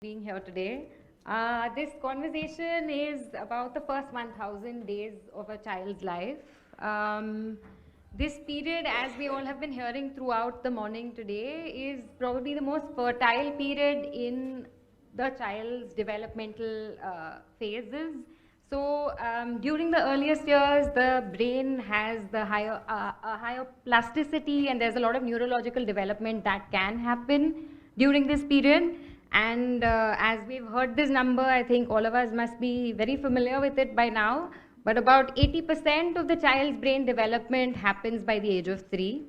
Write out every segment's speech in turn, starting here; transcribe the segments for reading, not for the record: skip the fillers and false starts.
being here today. This conversation is about the first 1,000 days of a child's life. This period, as we all have been hearing throughout the morning today, is probably the most fertile period in the child's developmental phases. So during the earliest years, the brain has the higher plasticity, and there's a lot of neurological development that can happen during this period. And as we've heard this number, I think all of us must be very familiar with it by now. But about 80% of the child's brain development happens by the age of 3.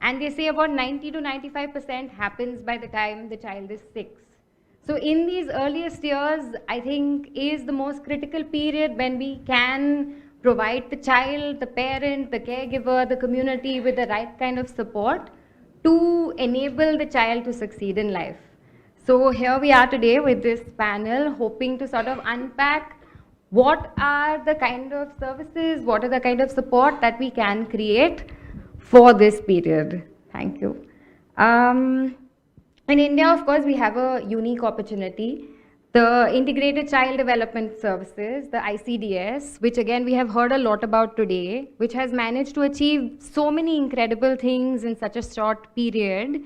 And they say about 90 to 95% happens by the time the child is 6. So in these earliest years, I think is the most critical period when we can provide the child, the parent, the caregiver, the community with the right kind of support to enable the child to succeed in life. So here we are today with this panel, hoping to sort of unpack what are the kind of services, what are the kind of support that we can create for this period. Thank you. In India, of course, we have a unique opportunity. The Integrated Child Development Services, the ICDS, which again we have heard a lot about today, which has managed to achieve so many incredible things in such a short period,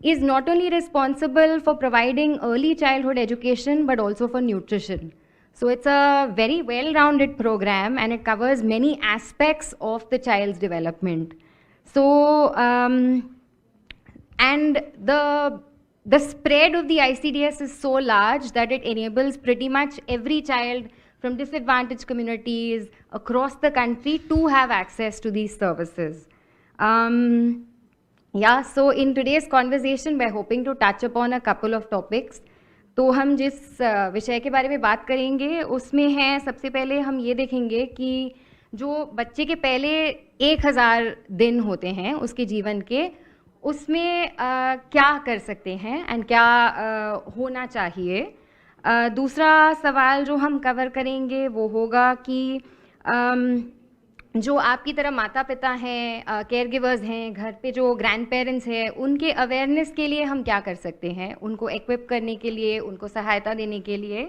is not only responsible for providing early childhood education, but also for nutrition. So it's a very well-rounded program, and it covers many aspects of the child's development. So, and the spread of the ICDS is so large that it enables pretty much every child from disadvantaged communities across the country to have access to these services. Yeah, so in today's conversation, we're hoping to touch upon a couple of topics. तो हम जिस विषय के बारे में बात करेंगे उसमें है, सबसे पहले हम ये देखेंगे कि जो बच्चे के पहले 1000 दिन होते हैं उसके जीवन के, उसमें क्या कर सकते हैं एंड क्या होना चाहिए. दूसरा सवाल जो हम कवर करेंगे वो होगा कि जो आपकी तरह माता पिता हैं, केयर गिवर्स हैं, घर पे जो ग्रैंड पेरेंट्स हैं, उनके अवेयरनेस के लिए हम क्या कर सकते हैं, उनको इक्विप करने के लिए, उनको सहायता देने के लिए.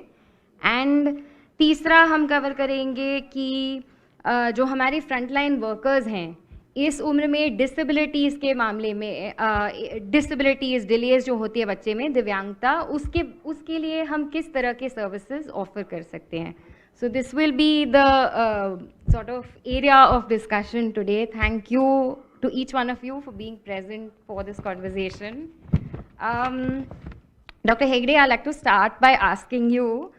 एंड तीसरा हम कवर करेंगे कि जो हमारे फ्रंटलाइन वर्कर्स हैं इस उम्र में डिसेबिलिटीज़ के मामले में, डिसेबिलिटीज़ डिलेज जो होती है बच्चे में, दिव्यांगता, उसके लिए हम किस तरह के सर्विसेज ऑफर कर सकते हैं. So this will be the sort of area of discussion today. Thank you to each one of you for being present for this conversation. Dr. Hegde, I'd like to start by asking you,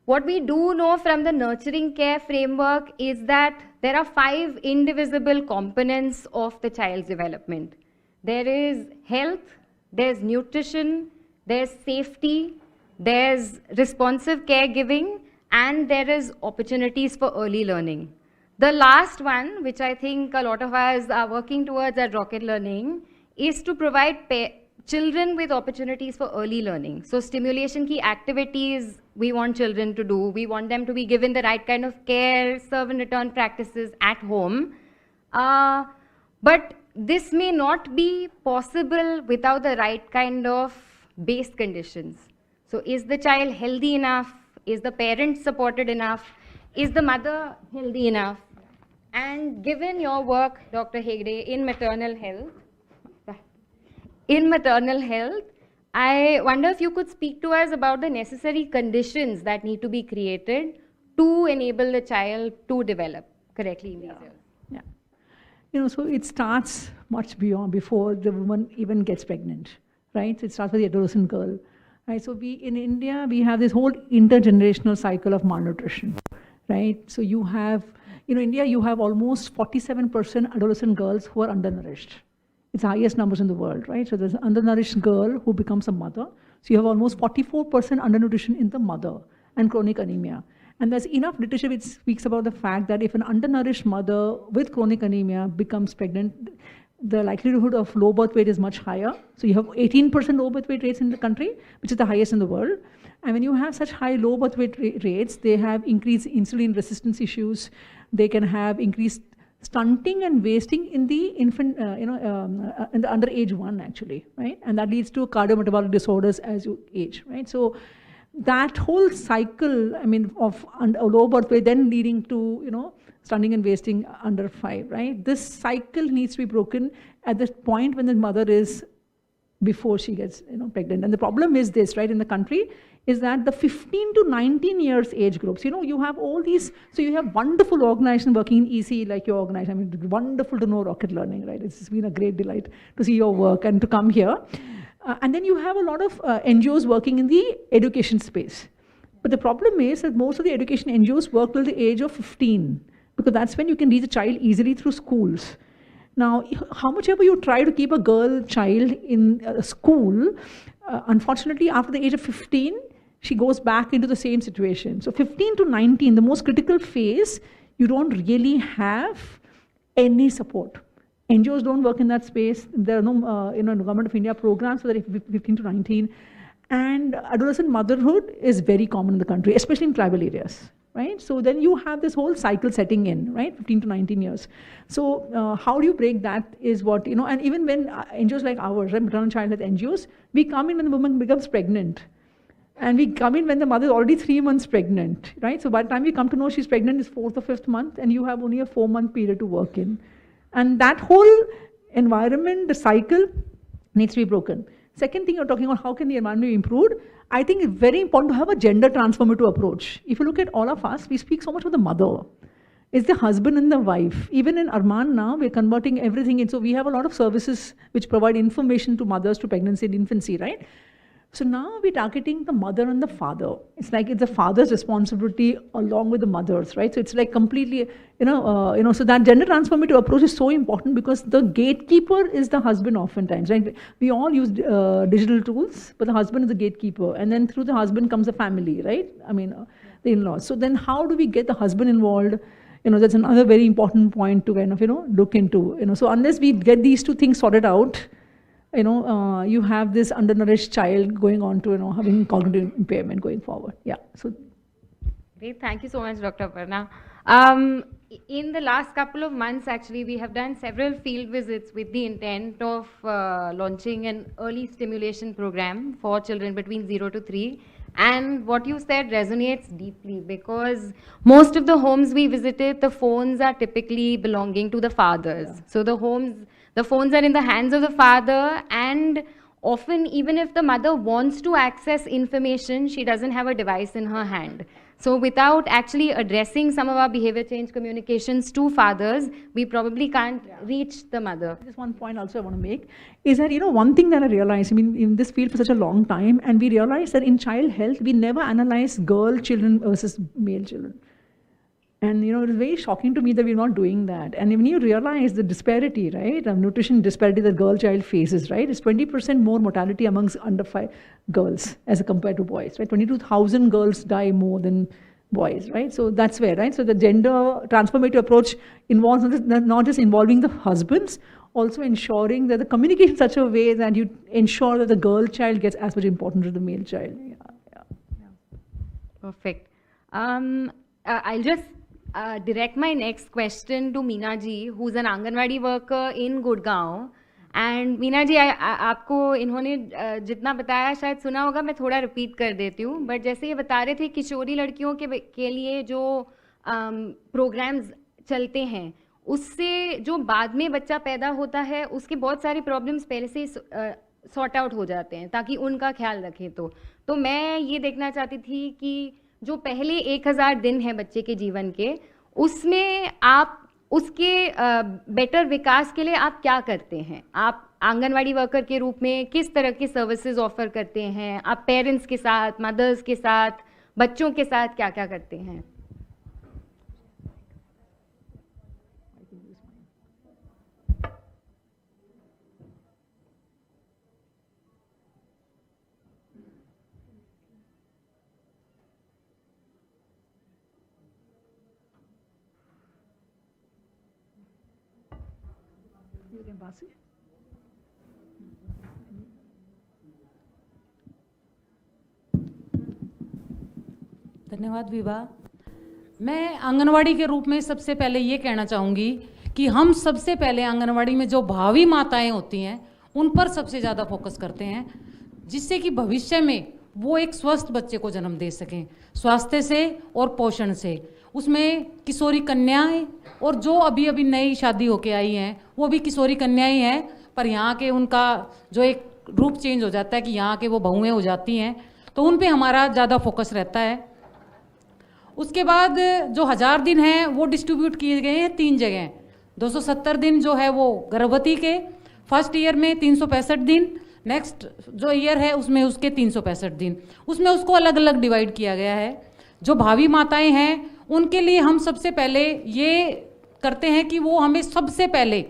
what we do know from the nurturing care framework is that there are 5 indivisible components of the child's development. There is health, there's nutrition, there's safety, there's responsive caregiving, and there is opportunities for early learning. The last one, which I think a lot of us are working towards at Rocket Learning, is to provide children with opportunities for early learning. So stimulation key activities we want children to do. We want them to be given the right kind of care, serve and return practices at home. But this may not be possible without the right kind of base conditions. So is the child healthy enough? Is the parent supported enough? Is the mother healthy enough? And given your work, Dr. Hegde, in maternal health, I wonder if you could speak to us about the necessary conditions that need to be created to enable the child to develop correctly in these years. Yeah. You know, so it starts much before the woman even gets pregnant, right? It starts with the adolescent girl. Right, so in India, we have this whole intergenerational cycle of malnutrition, right? So you have, India, you have almost 47% adolescent girls who are undernourished. It's the highest numbers in the world, right? So there's an undernourished girl who becomes a mother. So you have almost 44% undernutrition in the mother and chronic anemia. And there's enough literature which speaks about the fact that if an undernourished mother with chronic anemia becomes pregnant, the likelihood of low birth weight is much higher. So you have 18% low birth weight rates in the country, which is the highest in the world. And when you have such high low birth weight rates, they have increased insulin resistance issues. They can have increased stunting and wasting in the infant, in the underage one actually, right? And that leads to cardiometabolic disorders as you age, right? So that whole cycle, I mean, of low birth weight then leading to, stunting and wasting under 5, right? This cycle needs to be broken at the point when the mother is before she gets pregnant. And the problem is this, right, in the country, is that the 15 to 19 years age groups, you have all these, so you have wonderful organization working in EC like your organization. I mean, it's wonderful to know Rocket Learning, right? It's been a great delight to see your work and to come here. And then you have a lot of NGOs working in the education space. But the problem is that most of the education NGOs work till the age of 15, because that's when you can reach a child easily through schools. Now, how much ever you try to keep a girl child in school, unfortunately, after the age of 15, she goes back into the same situation. So 15 to 19, the most critical phase, you don't really have any support. NGOs don't work in that space. There are no, Government of India programs for the 15 to 19. And adolescent motherhood is very common in the country, especially in tribal areas. Right? So then you have this whole cycle setting in, right? 15 to 19 years. So how do you break that is what, and even when NGOs like ours, right, maternal child health NGOs, we come in when the woman becomes pregnant. And we come in when the mother is already 3 months pregnant, right? So by the time we come to know she's pregnant is 4th or 5th month, and you have only a 4-month period to work in. And that whole environment, the cycle needs to be broken. Second thing, you're talking about how can the environment be improved? I think it's very important to have a gender transformative approach. If you look at all of us, we speak so much about the mother. It's the husband and the wife. Even in Arman now, we're converting everything in. So we have a lot of services which provide information to mothers to pregnancy and infancy, right? So now we're targeting the mother and the father. It's like it's the father's responsibility along with the mother's, right? So it's like completely, so that gender transformative approach is so important because the gatekeeper is the husband oftentimes, right? We all use digital tools, but the husband is the gatekeeper. And then through the husband comes the family, right? I mean, the in-laws. So then how do we get the husband involved? That's another very important point to kind of, look into, So unless we get these two things sorted out, you have this undernourished child going on to, having cognitive impairment going forward. Yeah. So. Great. Thank you so much, Dr. Aparna. In the last couple of months, actually, we have done several field visits with the intent of launching an early stimulation program for children between 0 to 3. And what you said resonates deeply because most of the homes we visited, the phones are typically belonging to the fathers. Yeah. So the phones are in the hands of the father, and often even if the mother wants to access information, she doesn't have a device in her hand. So without actually addressing some of our behavior change communications to fathers, we probably can't reach the mother. Just one point also I want to make is that, one thing that I realized, in this field for such a long time, and we realized that in child health, we never analyze girl children versus male children. And, it was very shocking to me that we're not doing that. And when you realize the disparity, right, the nutrition disparity that girl child faces, right, it's 20% more mortality amongst under 5 girls as compared to boys, right? 22,000 girls die more than boys, right? So that's where, right? So the gender transformative approach involves not just involving the husbands, also ensuring that the communication in such a way that you ensure that the girl child gets as much importance as the male child. Yeah. Perfect. I'll just direct my next question to Meena ji, who's an Anganwadi worker in Gurgaon. And Meena ji, आपको इन्होंने जितना बताया शायद सुना होगा, मैं थोड़ा repeat कर देती हूँ. बट जैसे ये बता रहे थे किशोरी लड़कियों के लिए जो प्रोग्राम्स चलते हैं, उससे जो बाद में बच्चा पैदा होता है उसके बहुत सारे प्रॉब्लम्स पहले से सॉर्ट आउट हो जाते हैं ताकि उनका ख्याल रखें. तो मैं ये देखना चाहती थी कि जो पहले 1000 दिन है बच्चे के जीवन के, उसमें आप उसके बेटर विकास के लिए आप क्या करते हैं? आप आंगनवाड़ी वर्कर के रूप में किस तरह के सर्विसेज ऑफर करते हैं? आप पेरेंट्स के साथ, मदर्स के साथ, बच्चों के साथ क्या क्या करते हैं? धन्यवाद विभा. मैं आंगनवाड़ी के रूप में सबसे पहले ये कहना चाहूँगी कि हम सबसे पहले आंगनवाड़ी में जो भावी माताएं होती हैं उन पर सबसे ज़्यादा फोकस करते हैं, जिससे कि भविष्य में वो एक स्वस्थ बच्चे को जन्म दे सकें, स्वास्थ्य से और पोषण से। उसमें किशोरी कन्याएं और जो अभी अभी नई शादी होके आई हैं वो भी किशोरी कन्याएं हैं, पर यहाँ के उनका जो एक रूप चेंज हो जाता है कि यहाँ के वो बहुएं हो जाती हैं, तो उन पे हमारा ज़्यादा फोकस रहता है। उसके बाद जो 1000 दिन हैं वो डिस्ट्रीब्यूट किए गए हैं 3 जगह। 270 दिन जो है वो गर्भवती के फर्स्ट ईयर में, 365 दिन नेक्स्ट जो ईयर है उसमें उसके 365 दिन, उसमें उसको अलग अलग डिवाइड किया गया है। जो भावी माताएं हैं उनके लिए हम सबसे पहले ये करते हैं कि वो हमें सबसे पहले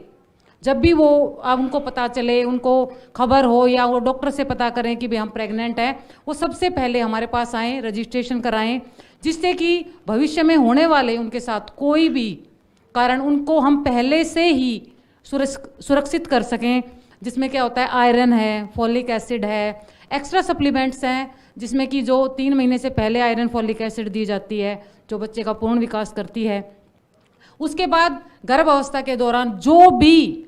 जब भी वो अब उनको पता चले, उनको खबर हो या वो डॉक्टर से पता करें कि भाई हम प्रेग्नेंट हैं, वो सबसे पहले हमारे पास आएँ, रजिस्ट्रेशन कराएं, जिससे कि भविष्य में होने वाले उनके साथ कोई भी कारण उनको हम पहले से ही सुरक्षित कर सकें। जिसमें क्या होता है, आयरन है, फॉलिक एसिड है, एक्स्ट्रा सप्लीमेंट्स हैं जिसमें कि जो 3 महीने से पहले आयरन फॉलिक एसिड दी जाती है जो बच्चे का पूर्ण विकास करती है। उसके बाद गर्भ अवस्था के दौरान जो भी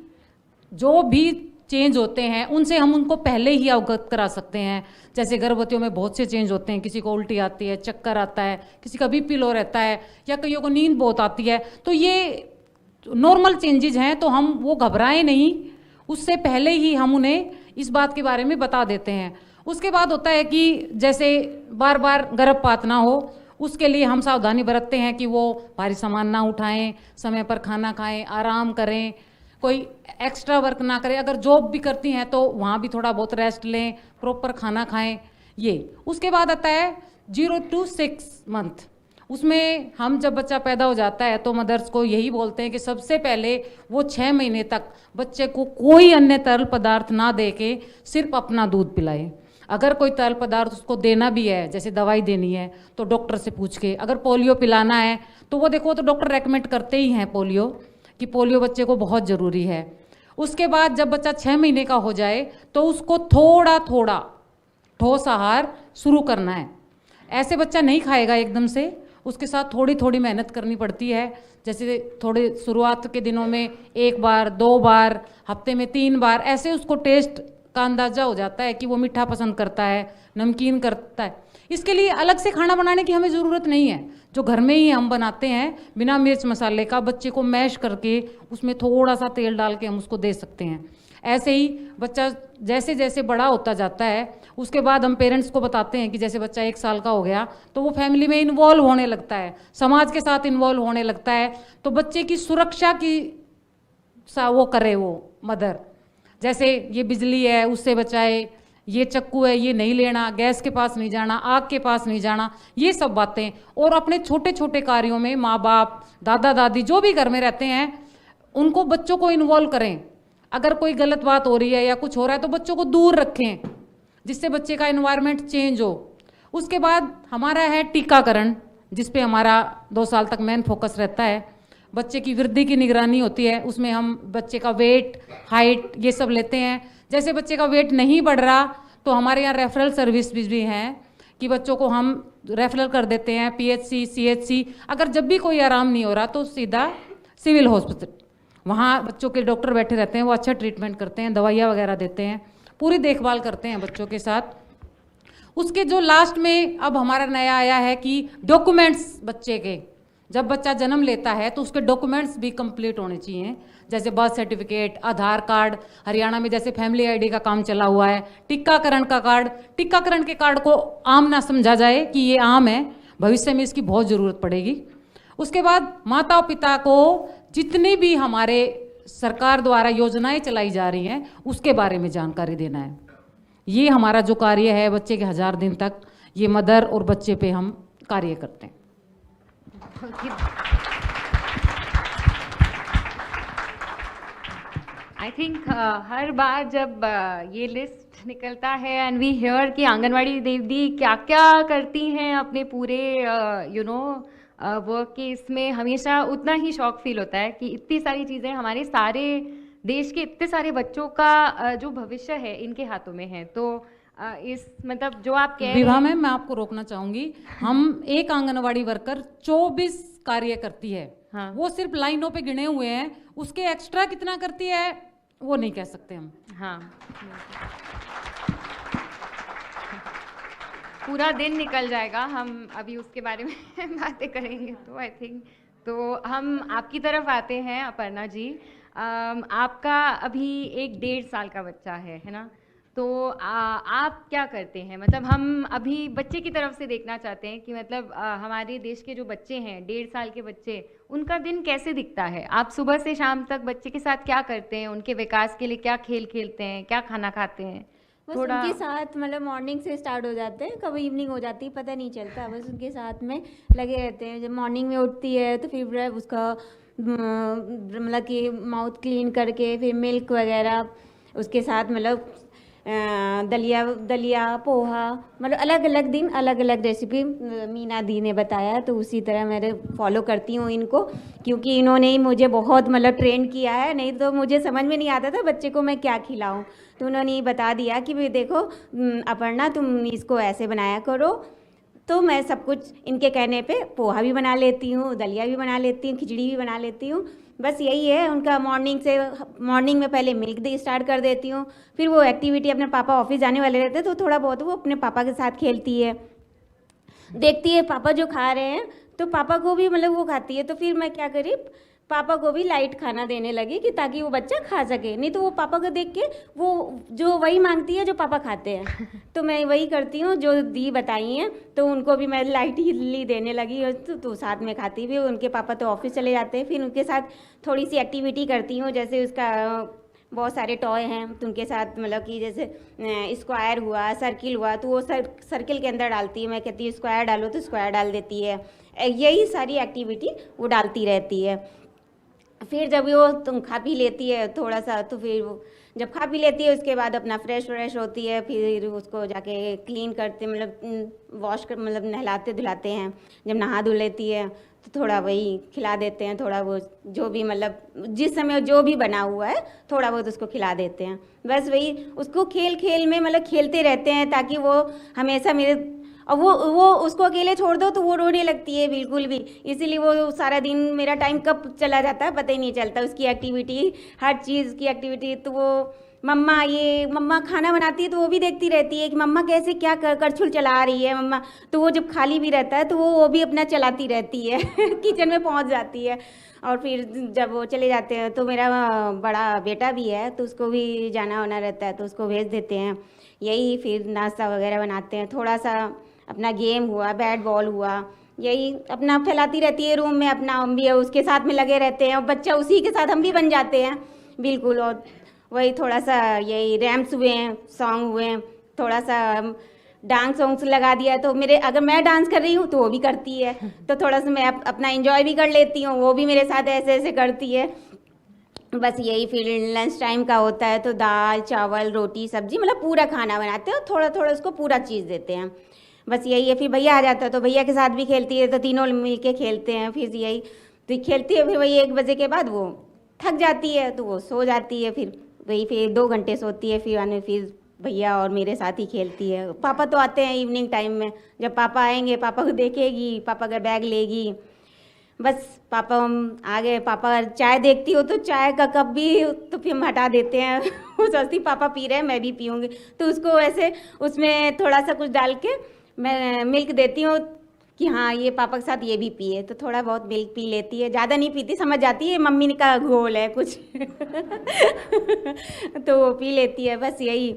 चेंज होते हैं उनसे हम उनको पहले ही अवगत करा सकते हैं। जैसे गर्भवतियों में बहुत से चेंज होते हैं, किसी को उल्टी आती है, चक्कर आता है, किसी का बीपी लो रहता है, या कईयों को नींद बहुत आती है, तो ये नॉर्मल चेंजेज हैं, तो हम वो घबराएं नहीं, उससे पहले ही हम उन्हें इस बात के बारे में बता देते हैं। उसके बाद होता है कि जैसे बार बार गर्भपात ना हो, उसके लिए हम सावधानी बरतते हैं कि वो भारी सामान ना उठाएं, समय पर खाना खाएं, आराम करें, कोई एक्स्ट्रा वर्क ना करें। अगर जॉब भी करती हैं तो वहाँ भी थोड़ा बहुत रेस्ट लें, प्रॉपर खाना खाएं। ये उसके बाद आता है 0 to 6 मंथ। उसमें हम जब बच्चा पैदा हो जाता है तो मदर्स को यही बोलते हैं कि सबसे पहले वो 6 महीने तक बच्चे को कोई अन्य तरल पदार्थ ना दे के सिर्फ अपना दूध पिलाए। अगर कोई तरल पदार्थ उसको देना भी है, जैसे दवाई देनी है, तो डॉक्टर से पूछ के। अगर पोलियो पिलाना है तो वो देखो तो डॉक्टर रेकमेंड करते ही हैं पोलियो, कि पोलियो बच्चे को बहुत ज़रूरी है। उसके बाद जब बच्चा 6 महीने का हो जाए तो उसको थोड़ा थोड़ा ठोस आहार शुरू करना है। ऐसे बच्चा नहीं खाएगा एकदम से, उसके साथ थोड़ी थोड़ी मेहनत करनी पड़ती है। जैसे थोड़े शुरुआत के दिनों में 1 बार 2 बार, हफ्ते में 3 बार, ऐसे उसको टेस्ट का अंदाज़ा हो जाता है कि वो मीठा पसंद करता है, नमकीन करता है। इसके लिए अलग से खाना बनाने की हमें ज़रूरत नहीं है, जो घर में ही हम बनाते हैं बिना मिर्च मसाले का, बच्चे को मैश करके उसमें थोड़ा सा तेल डाल के हम उसको दे सकते हैं। ऐसे ही बच्चा जैसे जैसे बड़ा होता जाता है उसके बाद हम पेरेंट्स को बताते हैं कि जैसे बच्चा 1 साल का हो गया तो वो फैमिली में इन्वॉल्व होने लगता है, समाज के साथ इन्वॉल्व होने लगता है, तो बच्चे की सुरक्षा की वो करे वो मदर। जैसे ये बिजली है उससे बचाए, ये चक्कू है ये नहीं लेना, गैस के पास नहीं जाना, आग के पास नहीं जाना, ये सब बातें। और अपने छोटे छोटे कार्यों में माँ बाप, दादा दादी जो भी घर में रहते हैं उनको, बच्चों को इन्वॉल्व करें। अगर कोई गलत बात हो रही है या कुछ हो रहा है तो बच्चों को दूर रखें, जिससे बच्चे का एनवायरनमेंट चेंज हो। उसके बाद हमारा है टीकाकरण, जिस पे हमारा 2 साल तक मेन फोकस रहता है। बच्चे की वृद्धि की निगरानी होती है, उसमें हम बच्चे का वेट, हाइट, ये सब लेते हैं। जैसे बच्चे का वेट नहीं बढ़ रहा तो हमारे यहाँ रेफरल सर्विस भी है कि बच्चों को हम रेफरल कर देते हैं PHC, CHC। अगर जब भी कोई आराम नहीं हो रहा तो सीधा सिविल हॉस्पिटल, वहाँ बच्चों के डॉक्टर बैठे रहते हैं, वो अच्छा ट्रीटमेंट करते हैं, दवाइयाँ वगैरह देते हैं, पूरी देखभाल करते हैं बच्चों के साथ। उसके जो लास्ट में अब हमारा नया आया है कि डॉक्यूमेंट्स बच्चे के, जब बच्चा जन्म लेता है तो उसके डॉक्यूमेंट्स भी कंप्लीट होने चाहिए, जैसे बर्थ सर्टिफिकेट, आधार कार्ड। हरियाणा में जैसे फैमिली आईडी का काम चला हुआ है, टीकाकरण का कार्ड। टीकाकरण के कार्ड को आम ना समझा जाए कि ये आम है, भविष्य में इसकी बहुत ज़रूरत पड़ेगी। उसके बाद माता और पिता को जितनी भी हमारे सरकार द्वारा योजनाएं चलाई जा रही हैं उसके बारे में जानकारी देना है। ये हमारा जो कार्य है बच्चे के 1000 दिन तक, ये मदर और बच्चे पे हम कार्य करते हैं। आई थिंक हर बार जब ये लिस्ट निकलता है एंड वी हियर कि आंगनवाड़ी दीदी क्या क्या करती हैं अपने पूरे वर्क के, इसमें हमेशा उतना ही शौक फील होता है कि इतनी सारी चीज़ें हमारे सारे देश के इतने सारे बच्चों का जो भविष्य है इनके हाथों में है। तो इस मतलब जो आप कह रहे विवाह हैं। में मैं आपको रोकना चाहूंगी। हम एक आंगनवाड़ी वर्कर 24 कार्य करती है। हाँ। वो सिर्फ लाइनों पे गिने हुए हैं, उसके एक्स्ट्रा कितना करती है वो नहीं कह सकते हम। हाँ, पूरा दिन निकल जाएगा, हम अभी उसके बारे में बातें करेंगे। तो आई थिंक तो हम आपकी तरफ आते हैं अपर्णा जी। आपका अभी एक 1.5 साल का बच्चा है ना? तो आप क्या करते हैं? मतलब हम अभी बच्चे की तरफ से देखना चाहते हैं कि मतलब हमारे देश के जो बच्चे हैं 1.5 साल के बच्चे, उनका दिन कैसे दिखता है? आप सुबह से शाम तक बच्चे के साथ क्या करते हैं? उनके विकास के लिए क्या खेल खेलते हैं, क्या खाना खाते हैं? बस उनके साथ मतलब मॉर्निंग से स्टार्ट हो जाते हैं, कभी इवनिंग हो जाती है पता नहीं चलता, बस उनके साथ में लगे रहते हैं। जब मॉर्निंग में उठती है तो फिर उसका मतलब कि माउथ क्लीन करके फिर मिल्क वगैरह उसके साथ मतलब दलिया पोहा, मतलब अलग अलग दिन अलग अलग रेसिपी मीना दी ने बताया, तो उसी तरह मैं फॉलो करती हूँ इनको, क्योंकि इन्होंने ही मुझे बहुत मतलब ट्रेन किया है, नहीं तो मुझे समझ में नहीं आता था बच्चे को मैं क्या खिलाऊं। तो उन्होंने ही बता दिया कि भाई देखो अपर्णा तुम इसको ऐसे बनाया करो, तो मैं सब कुछ इनके कहने पे पोहा भी बना लेती हूँ, दलिया भी बना लेती हूँ, खिचड़ी भी बना लेती हूँ। बस यही है उनका। मॉर्निंग में पहले मिल्क दे स्टार्ट कर देती हूँ, फिर वो एक्टिविटी अपने पापा ऑफिस जाने वाले रहते हैं तो थोड़ा बहुत वो अपने पापा के साथ खेलती है, देखती है पापा जो खा रहे हैं तो पापा को भी मतलब वो खाती है। तो फिर मैं क्या करी, पापा को भी लाइट खाना देने लगी कि ताकि वो बच्चा खा सके, नहीं तो वो पापा को देख के वो जो वही मांगती है जो पापा खाते हैं। तो मैं वही करती हूँ जो दी बताई हैं, तो उनको भी मैं लाइट ही देने लगी तो साथ में खाती भी। उनके पापा तो ऑफिस चले जाते हैं, फिर उनके साथ थोड़ी सी एक्टिविटी करती हूँ, जैसे उसका बहुत सारे टॉय हैं तो उनके साथ मतलब कि जैसे स्क्वायर हुआ, सर्किल हुआ, तो वो सर्किल के अंदर डालती है। मैं कहती हूँ स्क्वायर डालो तो स्क्वायर डाल देती है। यही सारी एक्टिविटी वो डालती रहती है। फिर जब वो तुम खा पी लेती है थोड़ा सा, तो फिर वो जब खा पी लेती है उसके बाद अपना फ्रेश होती है, फिर उसको जाके क्लीन करते मतलब वॉश कर मतलब नहलाते धुलाते हैं। जब नहा धुल लेती है तो थोड़ा वही खिला देते हैं, थोड़ा वो जो भी मतलब जिस समय जो भी बना हुआ है थोड़ा बहुत उसको खिला देते हैं। बस वही उसको खेल खेल में मतलब खेलते रहते हैं ताकि वो हमेशा मेरे, और वो उसको अकेले छोड़ दो तो वो रोने लगती है बिल्कुल भी, इसीलिए वो सारा दिन मेरा टाइम कब चला जाता है पता ही नहीं चलता। उसकी एक्टिविटी, हर चीज़ की एक्टिविटी, तो वो मम्मा खाना बनाती है तो वो भी देखती रहती है कि मम्मा कैसे क्या करछुल चला रही है मम्मा। तो वो जब खाली भी रहता है तो वो भी अपना चलाती रहती है किचन में पहुंच जाती है। और फिर जब वो चले जाते हैं तो मेरा बड़ा बेटा भी है तो उसको भी जाना होना रहता है तो उसको भेज देते हैं। यही फिर नाश्ता वगैरह बनाते हैं, थोड़ा सा अपना गेम हुआ, बैट बॉल हुआ, यही अपना फैलाती रहती है रूम में। अपना हम भी उसके साथ में लगे रहते हैं और बच्चा उसी के साथ हम भी बन जाते हैं बिल्कुल। और वही थोड़ा सा यही रैम्स हुए हैं, सॉन्ग हुए हैं, थोड़ा सा डांस सॉन्ग्स लगा दिया तो मेरे, अगर मैं डांस कर रही हूँ तो वो भी करती है, तो थोड़ा सा मैं अपना एंजॉय भी कर लेती हूँ, वो भी मेरे साथ ऐसे ऐसे करती है। बस यही फिर लंच टाइम का होता है तो दाल चावल रोटी सब्जी मतलब पूरा खाना बनाते हैं और थोड़ा थोड़ा उसको पूरा चीज़ देते हैं। बस यही है। फिर भैया आ जाता है तो भैया के साथ भी खेलती है, तो तीनों मिल के खेलते हैं। फिर यही तो खेलती है, फिर वही 1 बजे के बाद वो थक जाती है तो वो सो जाती है। फिर वही फिर 2 घंटे सोती है, फिर आने फिर भैया और मेरे साथ ही खेलती है। पापा तो आते हैं इवनिंग टाइम में, जब पापा आएंगे पापा को देखेगी, पापा का बैग लेगी। बस पापा हम आ गए, पापा चाय देखती हो तो चाय का कप भी तो फिर हम हटा देते हैं वो सोचती पापा पी रहे हैं मैं भी पीऊँगी, तो उसको ऐसे उसमें थोड़ा सा कुछ डाल के मैं मिल्क देती हूँ कि हाँ ये पापा के साथ ये भी पिए, तो थोड़ा बहुत मिल्क पी लेती है, ज़्यादा नहीं पीती, समझ जाती है मम्मी का घोल है कुछ तो वो पी लेती है। बस यही।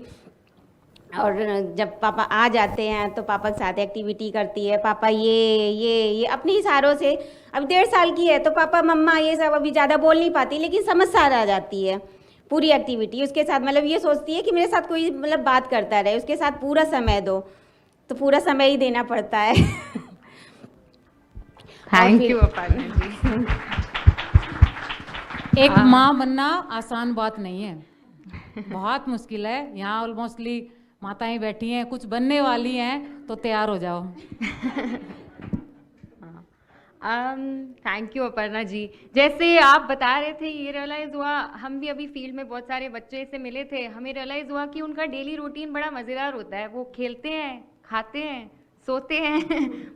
और जब पापा आ जाते हैं तो पापा के साथ एक्टिविटी करती है। पापा ये अपने इशारों से, अब 1.5 साल की है तो पापा मम्मा ये सब अभी ज़्यादा बोल नहीं पाती, लेकिन समझ सार आ जाती है। पूरी एक्टिविटी उसके साथ मतलब ये सोचती है कि मेरे साथ कोई मतलब बात करता रहे, उसके साथ पूरा समय दो, तो पूरा समय ही देना पड़ता है। Thank you Aparna ji. एक माँ बनना आसान बात नहीं है, बहुत मुश्किल है। यहाँ ऑलमोस्टली माताएं बैठी हैं, कुछ बनने वाली हैं तो तैयार हो जाओ। Thank you Aparna ji. जैसे आप बता रहे थे, ये रियलाइज़ हुआ, हम भी अभी फील्ड में बहुत सारे बच्चे से मिले थे, हमें रियलाइज़ हुआ कि उनका डेली रूटीन बड़ा मज़ेदार होता है। वो खेलते हैं, खाते हैं, सोते हैं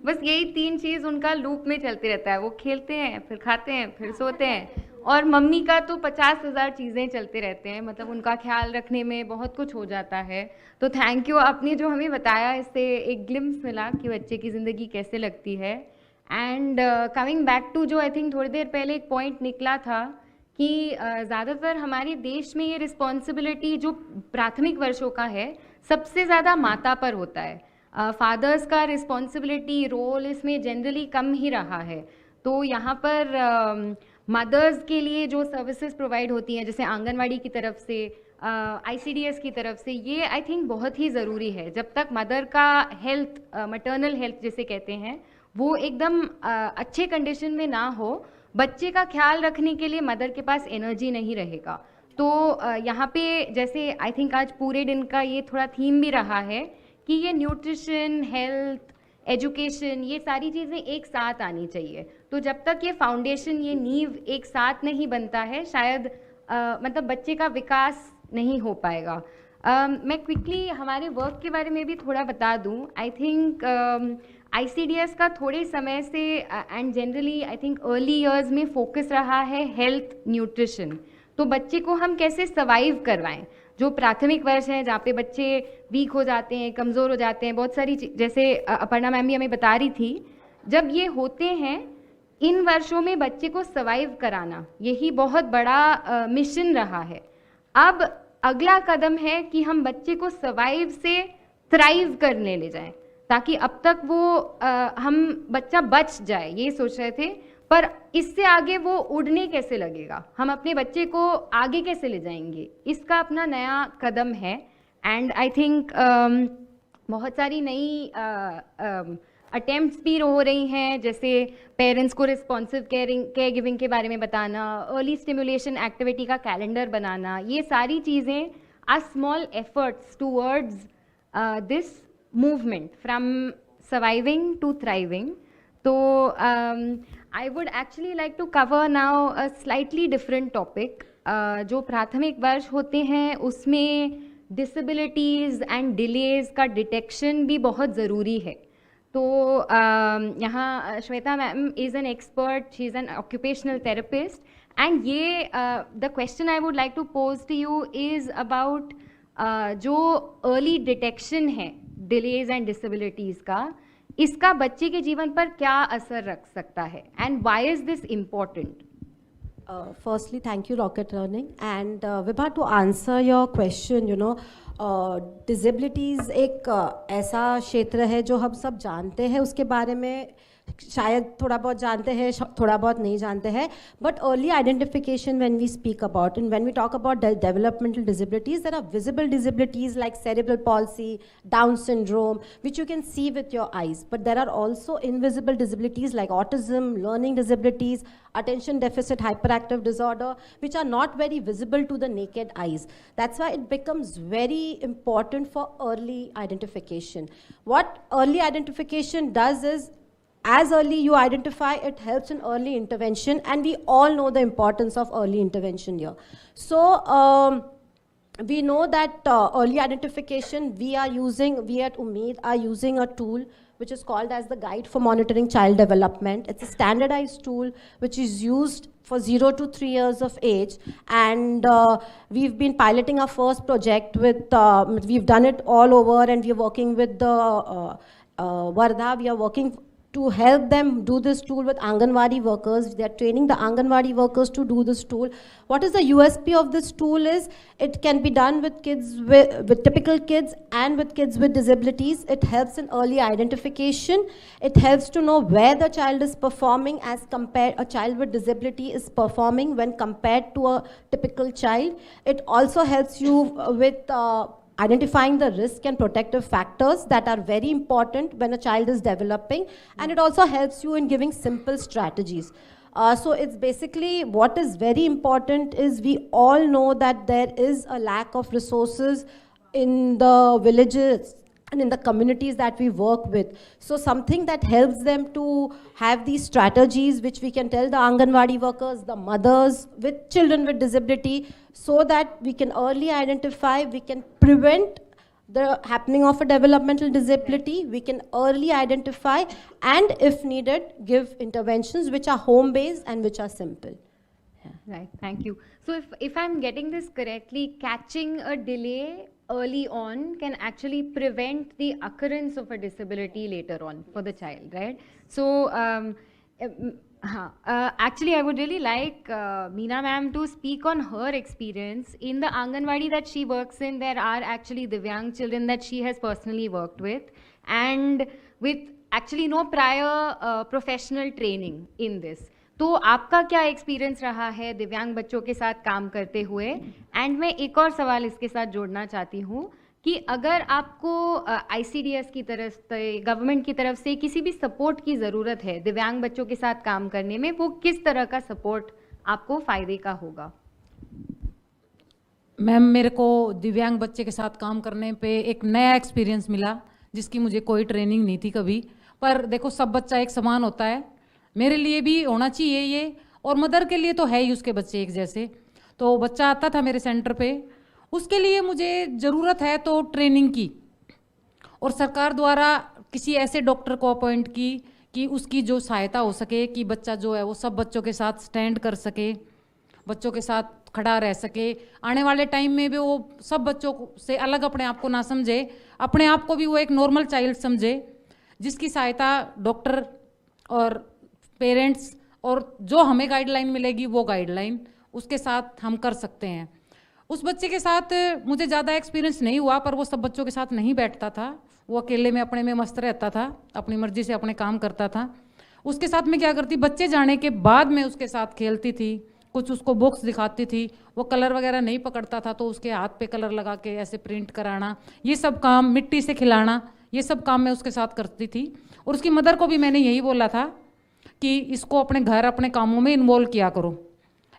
बस यही 3 चीज़ उनका लूप में चलते रहता है। वो खेलते हैं, फिर खाते हैं, फिर सोते हैं। और मम्मी का तो 50,000 चीज़ें चलते रहते हैं, मतलब उनका ख्याल रखने में बहुत कुछ हो जाता है। तो थैंक यू, आपने जो हमें बताया इससे एक ग्लिम्स मिला कि बच्चे की ज़िंदगी कैसे लगती है। एंड कमिंग बैक टू जो आई थिंक थोड़ी देर पहले एक पॉइंट निकला था कि ज़्यादातर हमारे देश में ये रिस्पॉन्सिबिलिटी जो प्राथमिक वर्षों का है सबसे ज़्यादा माता पर होता है। फादर्स का रिस्पॉन्सिबिलिटी रोल इसमें जनरली कम ही रहा है। तो यहाँ पर मदर्स के लिए जो सर्विसेज प्रोवाइड होती हैं, जैसे आंगनवाड़ी की तरफ से, ICDS की तरफ से, ये आई थिंक बहुत ही ज़रूरी है। जब तक मदर का हेल्थ, मटर्नल हेल्थ जिसे कहते हैं, वो एकदम अच्छे कंडीशन में ना हो, बच्चे का ख्याल रखने के लिए मदर के पास एनर्जी नहीं रहेगा। तो यहाँ पे जैसे आई थिंक आज पूरे दिन का ये थोड़ा थीम भी रहा है कि ये न्यूट्रिशन, हेल्थ, एजुकेशन, ये सारी चीज़ें एक साथ आनी चाहिए। तो जब तक ये फाउंडेशन, ये नींव एक साथ नहीं बनता है, शायद मतलब बच्चे का विकास नहीं हो पाएगा। मैं क्विकली हमारे वर्क के बारे में भी थोड़ा बता दूं। आई थिंक ICDS का थोड़े समय से and generally I think early years में फोकस रहा है हेल्थ, न्यूट्रिशन। तो बच्चे को हम कैसे सर्वाइव करवाएं। जो प्राथमिक वर्ष हैं जहाँ पे बच्चे वीक हो जाते हैं, कमज़ोर हो जाते हैं, बहुत सारी जैसे अपर्णा मैम भी हमें बता रही थी, जब ये होते हैं इन वर्षों में बच्चे को सर्वाइव कराना, यही बहुत बड़ा मिशन रहा है। अब अगला कदम है कि हम बच्चे को सर्वाइव से थ्राइव करने ले जाएं, ताकि अब तक वो हम बच्चा बच जाए, ये सोच रहे थे। पर इससे आगे वो उड़ने कैसे लगेगा, हम अपने बच्चे को आगे कैसे ले जाएंगे, इसका अपना नया कदम है। एंड आई थिंक बहुत सारी नई अटेम्प्ट्स भी हो रही हैं, जैसे पेरेंट्स को रिस्पॉन्सिव केयर गिविंग के बारे में बताना, अर्ली स्टिमुलेशन एक्टिविटी का कैलेंडर बनाना, ये सारी चीज़ें are small efforts towards this movement from surviving to thriving. तो I would actually like to cover now a slightly different topic. जो प्राथमिक वर्ष होते हैं उसमें डिसेबिलिटीज़ एंड डिलेज का डिटेक्शन भी बहुत ज़रूरी है। तो यहाँ Shweta ma'am is an expert, she is an occupational therapist, and ये the question I would like to pose to you is about जो अर्ली डिटेक्शन है डिलेज एंड डिसेबिलिटीज़ का, इसका बच्चे के जीवन पर क्या असर रख सकता है, and why is this important? Firstly, thank you, Rocket Learning. And Vibha, to answer your question, disabilities एक ऐसा क्षेत्र है जो हम सब जानते हैं, उसके बारे में शायद थोड़ा बहुत जानते हैं, थोड़ा बहुत नहीं जानते हैं, but early identification when we speak about, and when we talk about developmental disabilities, there are visible disabilities like cerebral palsy, Down syndrome, which you can see with your eyes, but there are also invisible disabilities like autism, learning disabilities, attention deficit hyperactive disorder, which are not very visible to the naked eyes. That's why it becomes very important for early identification. What early identification does is, as early you identify, it helps in early intervention, and we all know the importance of early intervention here. So we know that early identification, we at Umeed are using a tool which is called as the Guide for Monitoring Child Development. It's a standardized tool which is used for 0 to 3 years of age, and we've been piloting our first project with, we've done it all over, and we're working with the Vardha. We are working to help them do this tool with Anganwadi workers. They are training the Anganwadi workers to do this tool. What is the USP of this tool is, it can be done with kids, with typical kids and with kids with disabilities. It helps in early identification. It helps to know where the child is performing as compared, a child with disability is performing when compared to a typical child. It also helps you with identifying the risk and protective factors that are very important when a child is developing, and it also helps you in giving simple strategies. So it's basically, what is very important is, we all know that there is a lack of resources in the villages and in the communities that we work with. So something that helps them to have these strategies which we can tell the Anganwadi workers, the mothers with children with disability, so that we can early identify, we can prevent the happening of a developmental disability, we can early identify, and if needed, give interventions which are home-based and which are simple. Right, thank you. So if I'm getting this correctly, catching a delay early on can actually prevent the occurrence of a disability later on for the child, right? So actually I would really like Meena ma'am to speak on her experience. In the Anganwadi that she works in, there are actually Divyang children that she has personally worked with, and with actually no prior professional training in this. तो आपका क्या experience रहा है दिव्यांग बच्चों के साथ काम करते हुए? एंड मैं एक और सवाल इसके साथ जोड़ना चाहती हूँ कि अगर आपको ICDS की तरफ से, गवर्नमेंट की तरफ से किसी भी सपोर्ट की ज़रूरत है दिव्यांग बच्चों के साथ काम करने में, वो किस तरह का सपोर्ट आपको फ़ायदे का होगा? मैम, मेरे को दिव्यांग बच्चे के साथ काम करने पे एक नया एक्सपीरियंस मिला जिसकी मुझे कोई ट्रेनिंग नहीं थी कभी। पर देखो, सब बच्चा एक समान होता है, मेरे लिए भी होना चाहिए ये, और मदर के लिए तो है ही उसके बच्चे एक जैसे। तो बच्चा आता था मेरे सेंटर पे, उसके लिए मुझे ज़रूरत है तो ट्रेनिंग की, और सरकार द्वारा किसी ऐसे डॉक्टर को अपॉइंट की कि उसकी जो सहायता हो सके कि बच्चा जो है वो सब बच्चों के साथ स्टैंड कर सके, बच्चों के साथ खड़ा रह सके, आने वाले टाइम में भी वो सब बच्चों से अलग अपने आप को ना समझे, अपने आप को भी वो एक नॉर्मल चाइल्ड समझे, जिसकी सहायता डॉक्टर और पेरेंट्स और जो हमें गाइडलाइन मिलेगी वो गाइडलाइन उसके साथ हम कर सकते हैं। उस बच्चे के साथ मुझे ज़्यादा एक्सपीरियंस नहीं हुआ, पर वो सब बच्चों के साथ नहीं बैठता था, वो अकेले में अपने में मस्त रहता था, अपनी मर्जी से अपने काम करता था। उसके साथ मैं क्या करती, बच्चे जाने के बाद मैं उसके साथ खेलती थी, कुछ उसको बुक्स दिखाती थी, वो कलर वगैरह नहीं पकड़ता था तो उसके हाथ पे कलर लगा के ऐसे प्रिंट कराना, ये सब काम, मिट्टी से खिलाना, ये सब काम मैं उसके साथ करती थी। और उसकी मदर को भी मैंने यही बोला था कि इसको अपने घर, अपने कामों में इन्वॉल्व किया करो।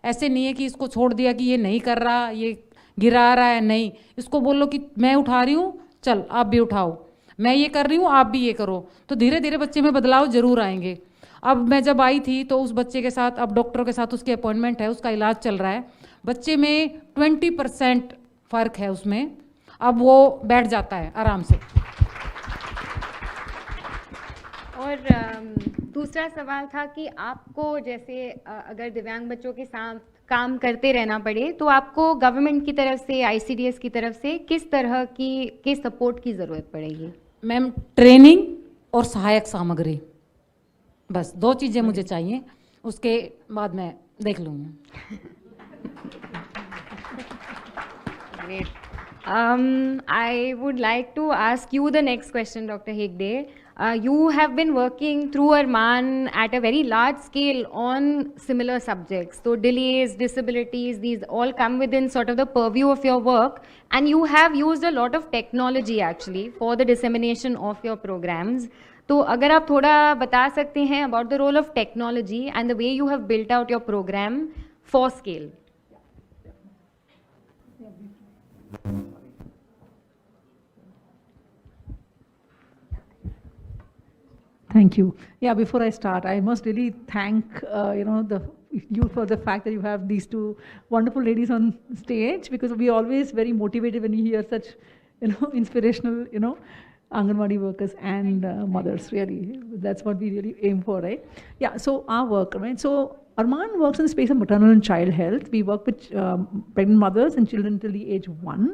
ऐसे नहीं है कि इसको छोड़ दिया कि ये नहीं कर रहा, ये गिरा रहा है, नहीं, इसको बोलो कि मैं उठा रही हूँ, चल आप भी उठाओ, मैं ये कर रही हूँ, आप भी ये करो। तो धीरे धीरे बच्चे में बदलाव जरूर आएंगे। अब मैं जब आई थी तो उस बच्चे के साथ, अब डॉक्टर के साथ उसकी अपॉइंटमेंट है, उसका इलाज चल रहा है, बच्चे में 20% फ़र्क है उसमें, अब वो बैठ जाता है आराम से। और दूसरा सवाल था कि आपको जैसे अगर दिव्यांग बच्चों के साथ काम करते रहना पड़े तो आपको गवर्नमेंट की तरफ से, ICDS की तरफ से किस तरह के सपोर्ट की ज़रूरत पड़ेगी? मैम, ट्रेनिंग और सहायक सामग्री, बस 2 चीज़ें मुझे चाहिए, उसके बाद मैं देख लूँगी। Great. I would like to ask you the next question, Dr. Hegde. You have been working through Arman at a very large scale on similar subjects. So delays, disabilities, these all come within sort of the purview of your work, and you have used a lot of technology actually for the dissemination of your programs. तो अगर आप थोड़ा बता सकते हैं about the role of technology and the way you have built out your program for scale. Thank you. Yeah, before I start, I must really thank you for the fact that you have these 2 wonderful ladies on stage, because we are always very motivated when we hear such, inspirational, Anganwadi workers and mothers. Really, that's what we really aim for, right? Yeah. So our work, right? So Arman works in the space of maternal and child health. We work with pregnant mothers and children till the age 1.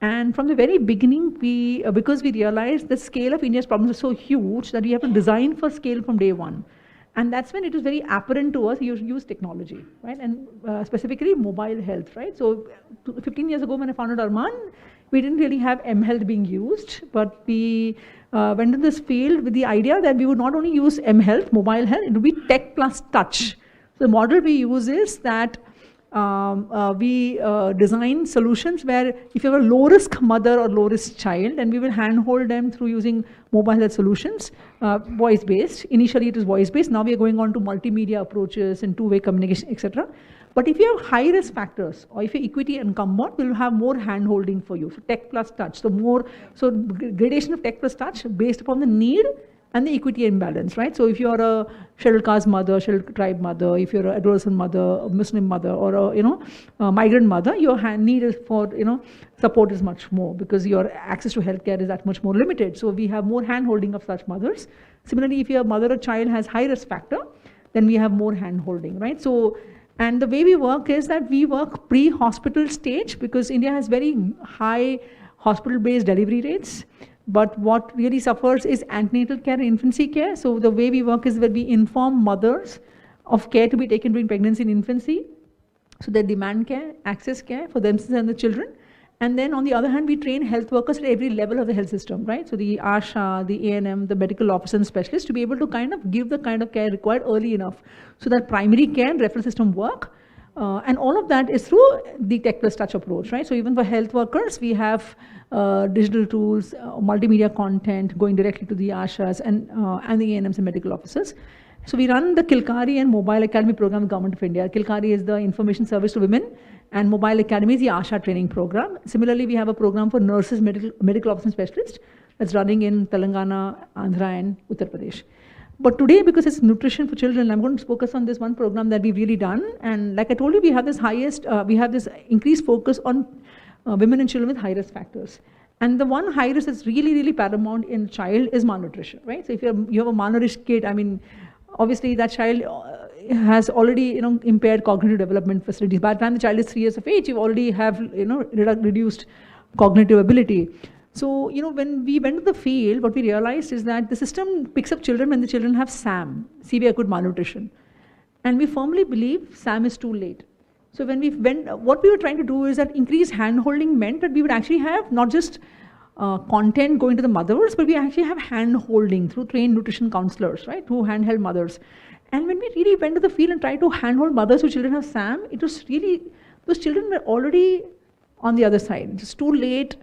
And from the very beginning, because we realized the scale of India's problems are so huge that we have to design for scale from day 1. And that's when it was very apparent to us, you use technology, right? And specifically mobile health, right? So 15 years ago when I founded Arman, we didn't really have mHealth being used, but we went in this field with the idea that we would not only use mHealth, mobile health, it would be tech plus touch. So the model we use is that we design solutions where if you have a low-risk mother or low-risk child, then we will handhold them through using mobile health solutions, voice-based. Initially, it is voice-based. Now we are going on to multimedia approaches and two-way communication, etc. But if you have high-risk factors, or if you're equity incumbent, we'll have more hand-holding for you. So tech plus touch. So gradation of tech plus touch based upon the need and the equity imbalance, right? So if you're a scheduled caste mother, scheduled tribe mother, if you're an adolescent mother, a Muslim mother, or a migrant mother, your need is for support is much more because your access to healthcare is that much more limited. So we have more hand-holding of such mothers. Similarly, if your mother or child has high risk factor, then we have more hand-holding, right? So, and the way we work is that we work pre-hospital stage because India has very high hospital-based delivery rates. But what really suffers is antenatal care and infancy care. So the way we work is that we inform mothers of care to be taken during pregnancy and infancy. So they demand care, access care for themselves and the children. And then on the other hand, we train health workers at every level of the health system, right? So the ASHA, the ANM, the medical officer and specialist to be able to kind of give the kind of care required early enough so that primary care and referral system work. And all of that is through the tech plus touch approach, right? So even for health workers, we have digital tools, multimedia content going directly to the ASHAs and the ANMs and medical officers. So we run the Kilkari and Mobile Academy program with Government of India. Kilkari is the information service to women and Mobile Academy is the ASHA training program. Similarly, we have a program for nurses, medical officer specialists that's running in Telangana, Andhra and Uttar Pradesh. But today, because it's nutrition for children, I'm going to focus on this one program that we've really done. And like I told you, we have this increased focus on women and children with high risk factors. And the one high risk that's really, really paramount in a child is malnutrition, right? So if you have a malnourished kid, I mean, obviously that child has already, impaired cognitive development facilities. By the time the child is 3 years of age, you already have, reduced cognitive ability. So, when we went to the field, what we realized is that the system picks up children when the children have SAM, severe acute malnutrition. And we firmly believe SAM is too late. So what we were trying to do is that increased hand-holding meant that we would actually have not just content going to the mothers, but we actually have hand-holding through trained nutrition counselors, right, who handheld mothers. And when we really went to the field and tried to handhold mothers whose children have SAM, it was really, those children were already on the other side. It was too late.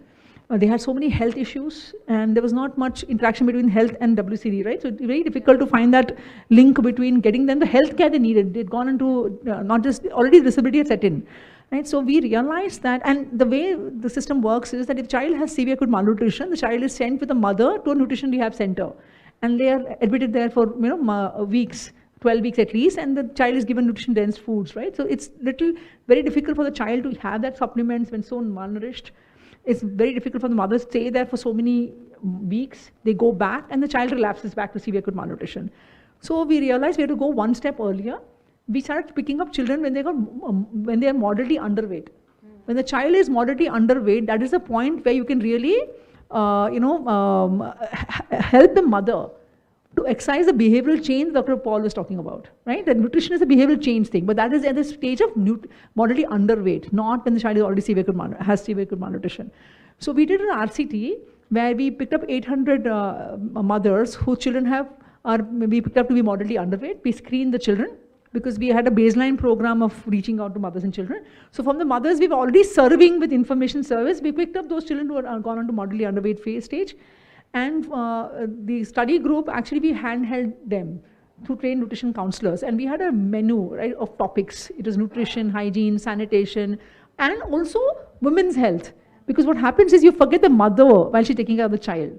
They had so many health issues and there was not much interaction between health and WCD, right? So it's very difficult to find that link between getting them the health care they needed. They'd gone into not just, already disability had set in, right? So we realized that, and the way the system works is that if child has severe acute malnutrition, the child is sent with a mother to a nutrition rehab center. And they are admitted there for, weeks, 12 weeks at least, and the child is given nutrition-dense foods, right? So it's very difficult for the child to have that supplements when so malnourished. It's very difficult for the mother to stay there for so many weeks. They go back and the child relapses back to severe acute malnutrition. So we realized we had to go one step earlier. We started picking up children when they are moderately underweight. When the child is moderately underweight, that is the point where you can really, help the mother to exercise the behavioral change Dr. Paul was talking about, right? That nutrition is a behavioral change thing, but that is at the stage of moderately underweight, not when the child is already has severe acute malnutrition. So we did an RCT where we picked up 800 mothers whose children we picked up to be moderately underweight. We screened the children because we had a baseline program of reaching out to mothers and children. So from the mothers we were already serving with information service, we picked up those children who had gone on to moderately underweight stage. And the study group, actually we handheld them through trained nutrition counselors. And we had a menu, right, of topics. It was nutrition, hygiene, sanitation, and also women's health. Because what happens is you forget the mother while she's taking care of the child,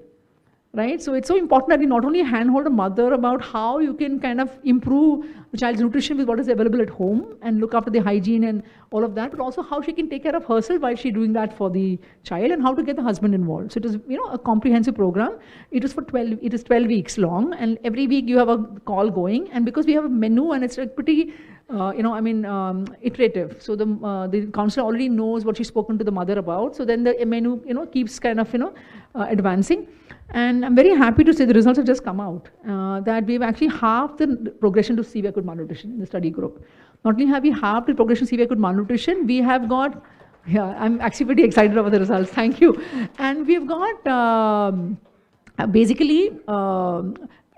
right? So it's so important that we not only handhold a mother about how you can kind of improve the child's nutrition with what is available at home and look after the hygiene and all of that, but also how she can take care of herself while she's doing that for the child and how to get the husband involved. So it is, a comprehensive program. It is 12 weeks long, and every week you have a call going. And because we have a menu and it's like pretty, iterative. So the counselor already knows what she's spoken to the mother about. So then the menu, keeps kind of, advancing. And I'm very happy to say the results have just come out, that we've actually halved the progression to severe acute malnutrition in the study group. Not only have we halved the progression to severe acute malnutrition, we have got, I'm actually pretty excited about the results, thank you. And we've got basically a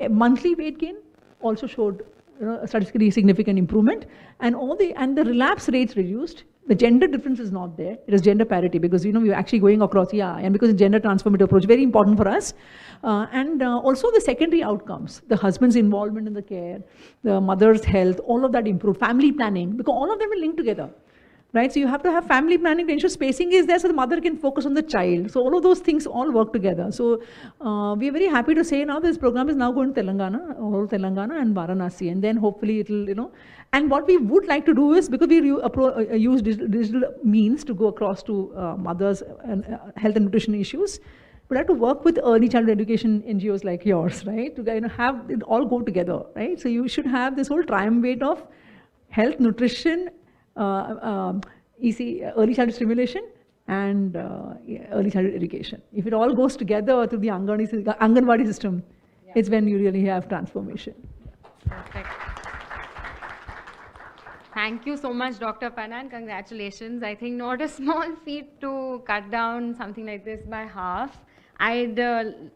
monthly weight gain also showed statistically significant improvement, and the relapse rates reduced. The gender difference is not there. It is gender parity because we're actually going across, and because it's gender transformative approach, very important for us. And also the secondary outcomes, the husband's involvement in the care, the mother's health, all of that improved. Family planning, because all of them will link together. Right, so you have to have family planning to ensure spacing is there so the mother can focus on the child. So all of those things all work together. So we are very happy to say now this program is now going to Telangana, whole Telangana and Varanasi, and then hopefully it'll, and what we would like to do is, because we use digital means to go across to mothers and health and nutrition issues, we have to work with early childhood education NGOs like yours, right, to have it all go together, right? So you should have this whole triumvirate of health, nutrition, early childhood stimulation, and early childhood education. If it all goes together through the Anganwadi system, it's when you really have transformation. Perfect. Thank you so much, Dr. Panna, and congratulations. I think not a small feat to cut down something like this by half. I'd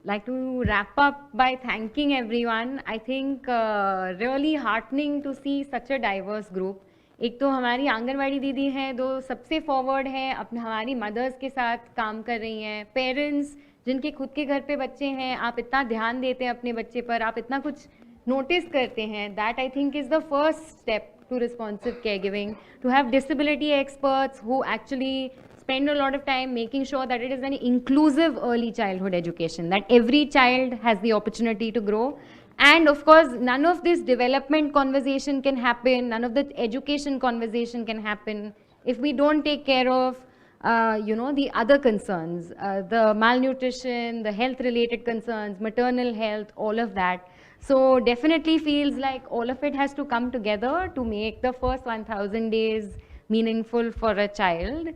like to wrap up by thanking everyone. I think really heartening to see such a diverse group. एक तो हमारी आंगनवाड़ी दीदी हैं, दो सबसे forward हैं, अपने हमारी मदर्स के साथ काम कर रही हैं, पेरेंट्स जिनके खुद के घर पे बच्चे हैं, आप इतना ध्यान देते हैं अपने बच्चे पर, आप इतना कुछ नोटिस करते हैं, that I think is the first step to responsive caregiving, to have disability experts who actually spend a lot of time making sure that it is an inclusive early childhood education, that every child has the opportunity to grow. And of course, none of this development conversation can happen, none of the education conversation can happen if we don't take care of the other concerns, the malnutrition, the health related concerns, maternal health, all of that. So definitely feels like all of it has to come together to make the first 1000 days meaningful for a child.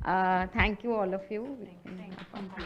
Thank you, all of you. Thank you.